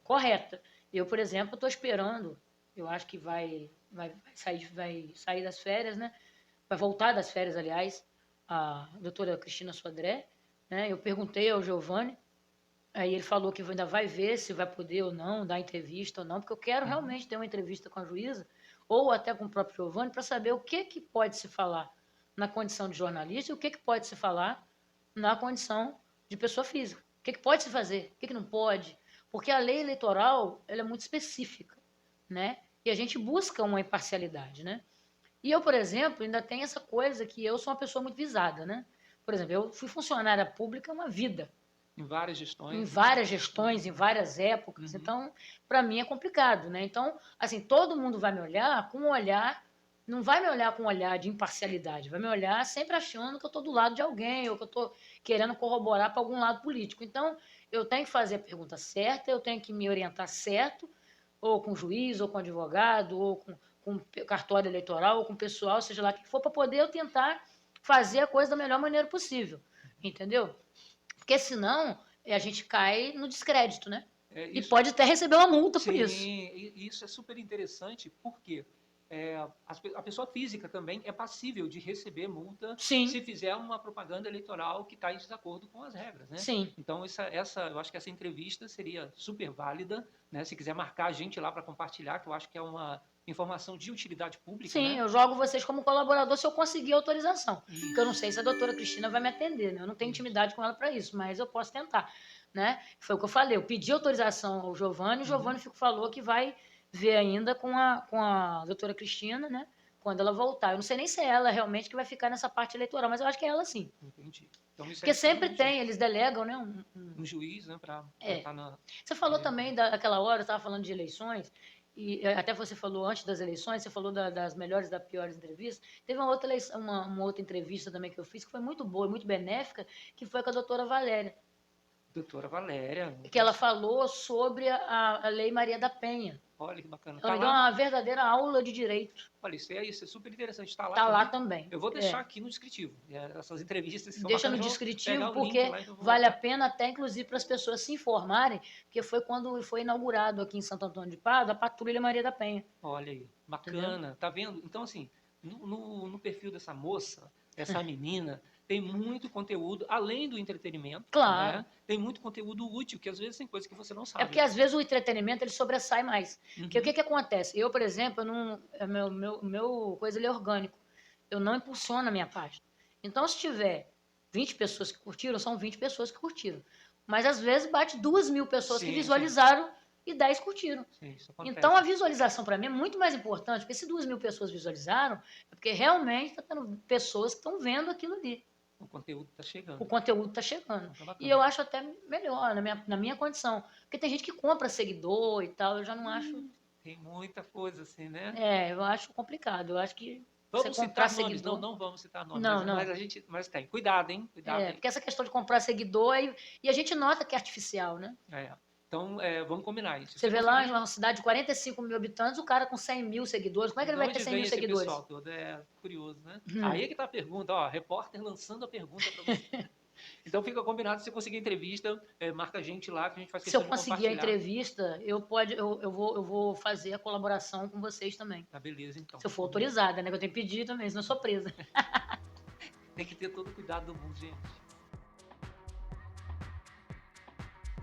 correta. Eu, por exemplo, estou esperando, eu acho que vai sair das férias, né? Vai voltar das férias, aliás, a doutora Cristina Sodré, né? Eu perguntei ao Giovanni, aí ele falou que ainda vai ver se vai poder ou não dar entrevista ou não, porque eu quero realmente ter uma entrevista com a juíza, ou até com o próprio Giovanni, para saber o que pode se falar na condição de jornalista e o que pode se falar na condição de pessoa física. O que pode se fazer, o que não pode. Porque a lei eleitoral ela é muito específica, né? E a gente busca uma imparcialidade, né? E eu, por exemplo, ainda tenho essa coisa que eu sou uma pessoa muito visada, né? Por exemplo, eu fui funcionária pública uma vida. Em várias gestões. Em várias gestões, em várias épocas. Então, para mim é complicado, né? Então, assim, todo mundo vai me olhar com um olhar, não vai me olhar com um olhar de imparcialidade, vai me olhar sempre achando que eu estou do lado de alguém ou que eu estou querendo corroborar para algum lado político. Então, eu tenho que fazer a pergunta certa, eu tenho que me orientar certo, ou com juiz, ou com advogado, ou com cartório eleitoral, ou com pessoal, seja lá o que for, para poder eu tentar fazer a coisa da melhor maneira possível, entendeu? Porque senão a gente cai no descrédito, né? E pode até receber uma multa por isso. Sim, isso é super interessante, porque a pessoa física também é passível de receber multa se fizer uma propaganda eleitoral que está em desacordo com as regras, né? Sim. Então, eu acho que essa entrevista seria super válida, né? Se quiser marcar a gente lá para compartilhar, que eu acho que é uma informação de utilidade pública. Sim, né? Eu jogo vocês como colaborador se eu conseguir autorização. Porque eu não sei se a doutora Cristina vai me atender, né? Eu não tenho intimidade com ela para isso, mas eu posso tentar, né? Foi o que eu falei, eu pedi autorização ao Giovanni, o Giovanni falou que vai ver ainda com a doutora Cristina, né? Quando ela voltar. Eu não sei nem se é ela realmente que vai ficar nessa parte eleitoral, mas eu acho que é ela sim. Entendi. Então, isso porque sempre tem, eles delegam, né? Um juiz, né? Para estar na... Você falou também daquela hora, eu estava falando de eleições, e até você falou antes das eleições, você falou das melhores e das piores entrevistas. Teve uma outra entrevista também que eu fiz, que foi muito boa, muito benéfica, que foi com a doutora Valéria. Doutora Valéria. Que ela falou sobre a Lei Maria da Penha. Olha que bacana. Ela deu uma verdadeira aula de direito. Olha, isso é super interessante. Está lá, lá também. Eu vou deixar aqui no descritivo. Essas entrevistas que Deixa no descritivo, porque vale a pena até, inclusive, para as pessoas se informarem, porque foi quando foi inaugurado aqui em Santo Antônio de Pádua a Patrulha Maria da Penha. Olha aí, bacana. Entendeu? Tá vendo? Então, assim, no perfil dessa moça, essa menina, tem muito conteúdo, além do entretenimento. Claro. Né? Tem muito conteúdo útil, que às vezes tem coisas que você não sabe. É porque às vezes o entretenimento ele sobressai mais. Porque o que acontece? Eu, por exemplo, meu coisa ele é orgânico. Eu não impulsiono a minha página. Então, se tiver 20 pessoas que curtiram, são 20 pessoas que curtiram. Mas às vezes bate 2.000 pessoas que visualizaram e 10 curtiram. Então, a visualização para mim é muito mais importante, porque se 2.000 pessoas visualizaram, é porque realmente está tendo pessoas que estão vendo aquilo ali. O conteúdo está chegando. O conteúdo está chegando. E eu acho até melhor, na minha condição. Porque tem gente que compra seguidor e tal, eu já não acho... Tem muita coisa assim, né? Eu acho complicado. Eu acho que vamos você comprar citar nomes? seguidor... Não vamos citar nomes. Não. Mas tem. Cuidado, hein? Cuidado, porque essa questão de comprar seguidor, e a gente nota que é artificial, né? Então, vamos combinar isso. Você vê lá em uma cidade de 45 mil habitantes, o cara com 100 mil seguidores. Como é que ele vai ter 100 mil seguidores? Pessoal todo? É curioso, né? Aí é que tá a pergunta, repórter lançando a pergunta para você. Então fica combinado, se você conseguir entrevista, marca a gente lá que a gente faz questão de compartilhar. Se eu conseguir a entrevista, eu vou fazer a colaboração com vocês também. Tá, beleza, então. Se eu for autorizada, né? Que eu tenho que pedir também, senão eu sou presa. Tem que ter todo o cuidado do mundo, gente.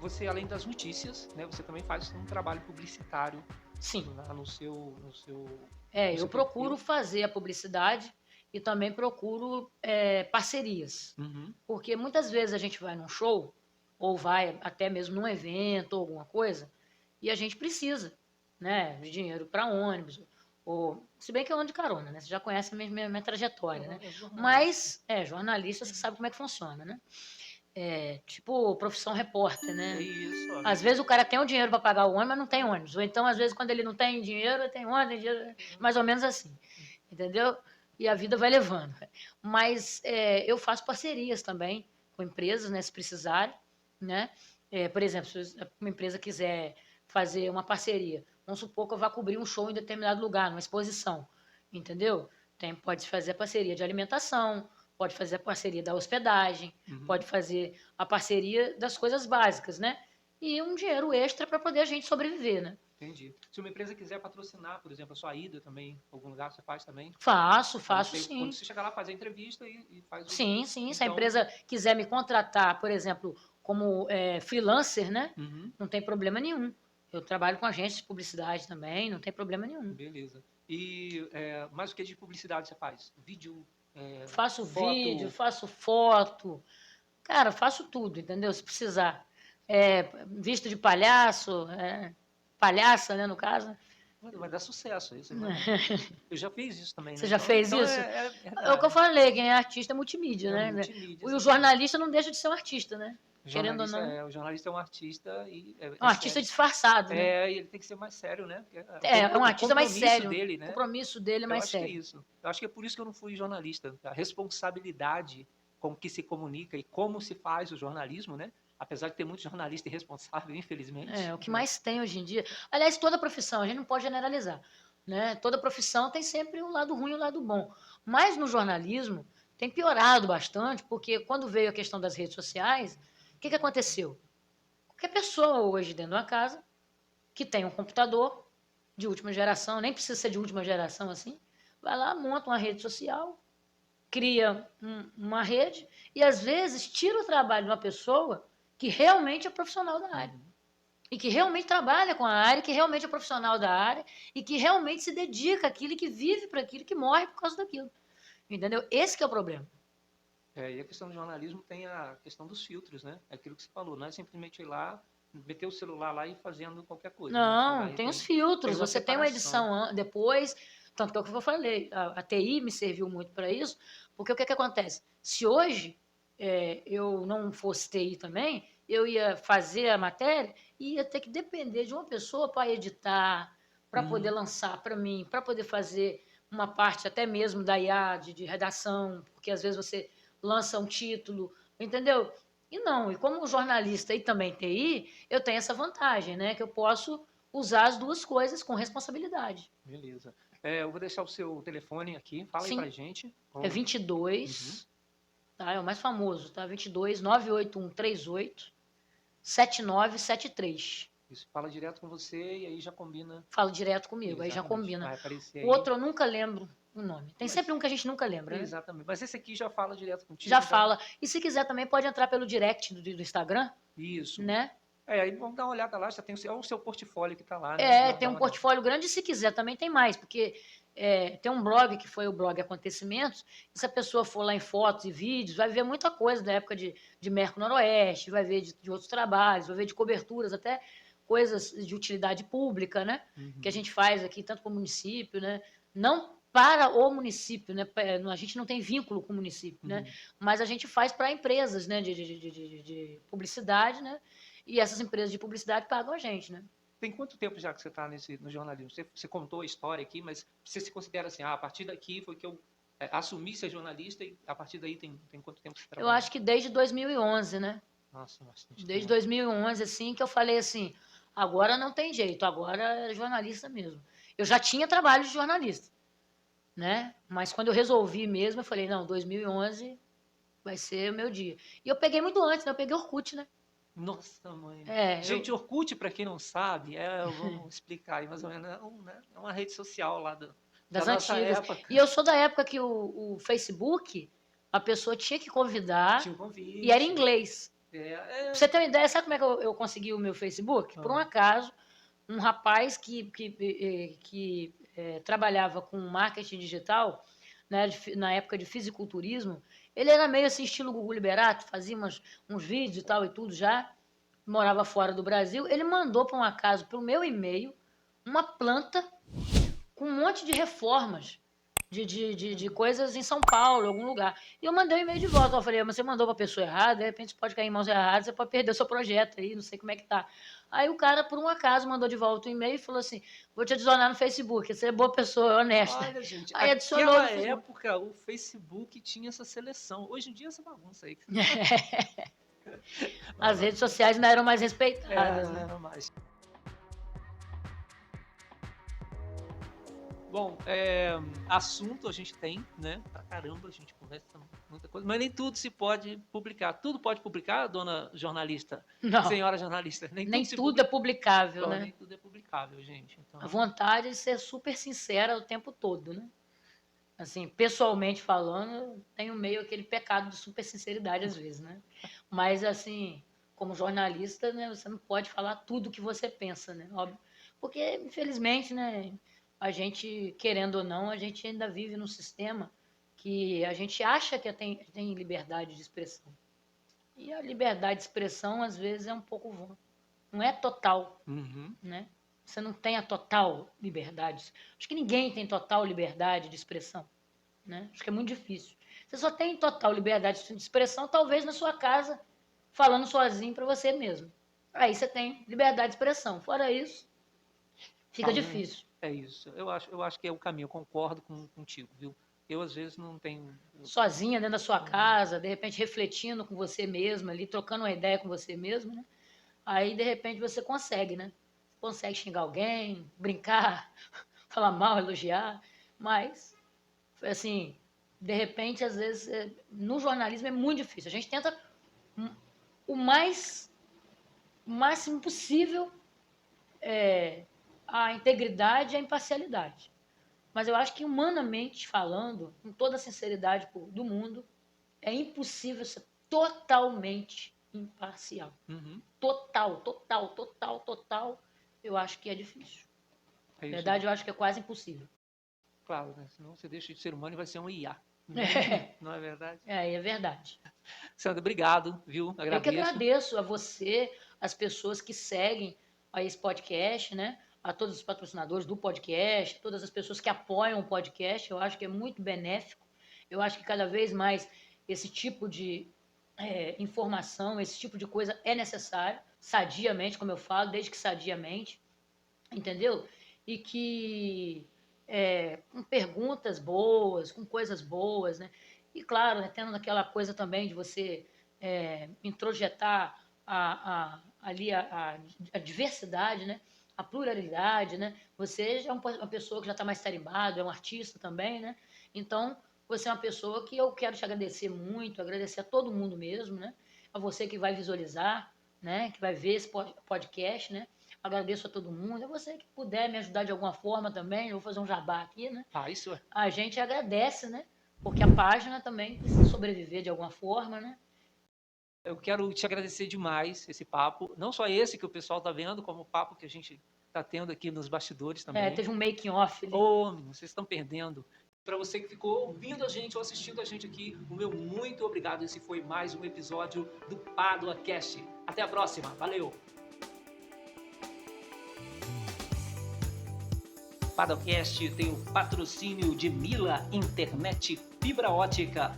Você, além das notícias, né, você também faz um trabalho publicitário. Sim. Lá no seu eu procuro fazer a publicidade e também procuro parcerias. Porque muitas vezes a gente vai num show, ou vai até mesmo num evento, ou alguma coisa, e a gente precisa, né, de dinheiro para ônibus, Se bem que eu ando de carona, né? Você já conhece a minha trajetória, né? É jornalista. Mas, jornalista, você sabe como é que funciona, né? Tipo, profissão repórter, É né? isso, ó. Às vezes o cara tem o dinheiro para pagar o ônibus, mas não tem ônibus. Ou então, às vezes, quando ele não tem dinheiro, ele tem ônibus, tem dinheiro, mais ou menos assim. Entendeu? E a vida vai levando. Mas eu faço parcerias também com empresas, né, se precisarem, né? Por exemplo, se uma empresa quiser fazer uma parceria, vamos supor que eu vá cobrir um show em determinado lugar, numa exposição, entendeu? Pode fazer a parceria de alimentação, pode fazer a parceria da hospedagem, pode fazer a parceria das coisas básicas, né? E um dinheiro extra para poder a gente sobreviver, né? Entendi. Se uma empresa quiser patrocinar, por exemplo, a sua ida também, algum lugar você faz também? Faço Quando sim. você chegar lá, fazer a entrevista e faz o... Sim. Se a Então, empresa quiser me contratar, por exemplo, como freelancer, né? Não tem problema nenhum. Eu trabalho com agências de publicidade também, não tem problema nenhum. beleza. E mais o que de publicidade você faz? Vídeo, Faço foto? vídeo, faço foto. Cara, faço tudo, entendeu? Se precisar. Visto de palhaço, palhaça, né, no caso. Vai dar sucesso isso. Eu já fiz isso também, né? Você já fez isso? É o que eu falei, quem é artista é multimídia, né? Multimídia, E o jornalista não deixa de ser um artista, né? Querendo ou não. O jornalista é um artista e... É um artista disfarçado, né? E ele tem que ser mais sério, né? É um artista mais sério. Dele, né? O compromisso dele é mais sério. Eu acho que é isso. Eu acho que é por isso que eu não fui jornalista. A responsabilidade com que se comunica e como se faz o jornalismo, né? Apesar de ter muito jornalista irresponsável, infelizmente. O que mais tem hoje em dia. Aliás, toda profissão, a gente não pode generalizar, né? Toda profissão tem sempre um lado ruim e um lado bom. Mas no jornalismo tem piorado bastante, porque quando veio a questão das redes sociais, o que aconteceu? Qualquer pessoa hoje dentro de uma casa que tem um computador de última geração, nem precisa ser de última geração assim, vai lá, monta uma rede social, cria uma rede e às vezes tira o trabalho de uma pessoa que realmente é profissional da área. E que realmente trabalha com a área, que realmente é profissional da área, e que realmente se dedica àquilo, e que vive para aquilo, que morre por causa daquilo. Entendeu? Esse que é o problema. E a questão do jornalismo tem a questão dos filtros, né? É aquilo que você falou, não é simplesmente ir lá, meter o celular lá e ir fazendo qualquer coisa. Não, né? tem os filtros, tem você tem uma edição depois, tanto que é o que eu falei, a TI me serviu muito para isso, porque o que acontece? Se hoje eu não fosse TI também, eu ia fazer a matéria e ia ter que depender de uma pessoa para editar, para poder lançar para mim, para poder fazer uma parte até mesmo da IA de redação, porque às vezes você lança um título, entendeu? E como jornalista e também TI, eu tenho essa vantagem, né? Que eu posso usar as duas coisas com responsabilidade. Beleza. Eu vou deixar o seu telefone aqui, fala aí pra gente. É 22, tá? É o mais famoso, tá? 22 981 38 7973. Isso, fala direto com você e aí já combina. Fala direto comigo, Exatamente. aí já combina. Vai aparecer aí. O outro eu nunca lembro o nome. Tem sempre um que a gente nunca lembra, né? Exatamente. Mas esse aqui já fala direto contigo. Já fala. E se quiser também pode entrar pelo direct do Instagram. Isso. Né? Aí vamos dar uma olhada lá, já tem o seu portfólio que está lá. Né? Tem um portfólio grande e se quiser também tem mais, porque tem um blog que foi o blog Acontecimentos, e se a pessoa for lá em fotos e vídeos, vai ver muita coisa da época de Merco Noroeste, vai ver de outros trabalhos, vai ver de coberturas, até coisas de utilidade pública, né? Que a gente faz aqui, tanto para o município, né? Não para o município, né? A gente não tem vínculo com o município, né? Mas a gente faz para empresas, né? De publicidade, né? E essas empresas de publicidade pagam a gente, né? Tem quanto tempo já que você está no jornalismo? Você contou a história aqui, mas você se considera assim, a partir daqui foi que eu assumi ser jornalista e a partir daí tem quanto tempo você trabalha? Eu acho que desde 2011, né? Nossa, bastante desde tempo. 2011, assim, que eu falei assim, agora não tem jeito, agora é jornalista mesmo. Eu já tinha trabalho de jornalista, né? Mas quando eu resolvi mesmo, eu falei, não, 2011 vai ser o meu dia. E eu peguei muito antes, né? Eu peguei Orkut, né? Nossa, mãe. Gente, Orkut, para quem não sabe, vamos explicar aí mais ou menos, é uma rede social lá das da nossa antigas. época. E eu sou da época que o Facebook, a pessoa tinha que convidar, tinha um convite. E era em inglês. Pra você ter uma ideia, sabe como é que eu consegui o meu Facebook? Por um acaso, um rapaz que trabalhava com marketing digital, né, na época de fisiculturismo, ele era meio assim, estilo Gugu Liberato, fazia uns vídeos e tal e tudo já, morava fora do Brasil. Ele mandou para um acaso, para o meu e-mail, uma planta com um monte de reformas de coisas em São Paulo, algum lugar. E eu mandei um e-mail de volta. Eu falei, mas você mandou para a pessoa errada, de repente você pode cair em mãos erradas, você pode perder o seu projeto aí, não sei como é que tá. Aí o cara, por um acaso, mandou de volta um e-mail e falou assim, vou te adicionar no Facebook, você é boa pessoa, honesta. Olha, gente, Aí adicionou naquela época o Facebook tinha essa seleção. Hoje em dia essa bagunça aí. As redes sociais não eram mais respeitadas, não né? eram mais. Bom, assunto a gente tem, né? Pra caramba, a gente conversa muita coisa, mas nem tudo se pode publicar. Tudo pode publicar, dona jornalista? Não. Senhora jornalista? Nem tudo é publicável, né? Nem tudo é publicável, gente. Então... A vontade de ser super sincera o tempo todo, né? Assim, pessoalmente falando, eu tenho meio aquele pecado de super sinceridade às vezes, né? Mas, assim, como jornalista, né, você não pode falar tudo o que você pensa, né? Óbvio. Porque, infelizmente, né, a gente, querendo ou não, a gente ainda vive num sistema que a gente acha que tem liberdade de expressão. E a liberdade de expressão, às vezes, é um pouco vã. Não é total, né? Você não tem a total liberdade. Acho que ninguém tem total liberdade de expressão, né? Acho que é muito difícil. Você só tem total liberdade de expressão, talvez na sua casa, falando sozinho para você mesmo. Aí você tem liberdade de expressão. Fora isso, fica difícil. É isso. Eu acho que é o caminho. Eu concordo contigo, viu? Eu, às vezes, não tenho... Sozinha dentro da sua casa, de repente refletindo com você mesma ali, trocando uma ideia com você mesmo, né? Aí, de repente, você consegue, né? Consegue xingar alguém, brincar, falar mal, elogiar, mas, assim, de repente, às vezes, no jornalismo é muito difícil. A gente tenta o máximo possível a integridade e a imparcialidade. Mas eu acho que, humanamente falando, com toda a sinceridade do mundo, é impossível ser totalmente imparcial. Total. Eu acho que é difícil. Na verdade, eu acho que é quase impossível. Claro, né? Senão você deixa de ser humano e vai ser um IA. Não é verdade? É verdade. Sandra, obrigado, viu? Agradeço. Eu que agradeço a você, as pessoas que seguem a esse podcast, né? A todos os patrocinadores do podcast, todas as pessoas que apoiam o podcast. Eu acho que é muito benéfico. Eu acho que cada vez mais esse tipo de informação, esse tipo de coisa é necessário, sadiamente, como eu falo, desde que sadiamente, entendeu? E que com perguntas boas, com coisas boas, né? E claro, né, tendo aquela coisa também de você introjetar ali a diversidade, né? A pluralidade, né? Você já é uma pessoa que já está mais tarimbado, é um artista também, né? Então, você é uma pessoa que eu quero te agradecer muito, agradecer a todo mundo mesmo, né? A você que vai visualizar, né? Que vai ver esse podcast, né? Agradeço a todo mundo. A você que puder me ajudar de alguma forma também, eu vou fazer um jabá aqui, né? Isso é. A gente agradece, né? Porque a página também precisa sobreviver de alguma forma, né? Eu quero te agradecer demais esse papo, não só esse que o pessoal está vendo, como o papo que a gente está tendo aqui nos bastidores também. Teve um making off. Vocês estão perdendo. Para você que ficou ouvindo a gente ou assistindo a gente aqui, o meu muito obrigado. Esse foi mais um episódio do Pádua Cast. Até a próxima. Valeu! Pádua Cast tem o patrocínio de Mila Internet Fibra Ótica,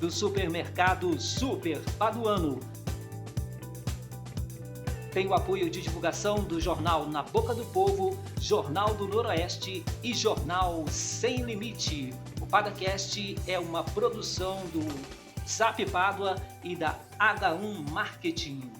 do supermercado Super Paduano. Tem o apoio de divulgação do jornal Na Boca do Povo, Jornal do Noroeste e Jornal Sem Limite. O PáduaCast é uma produção do Zap Pádua e da H1 Marketing.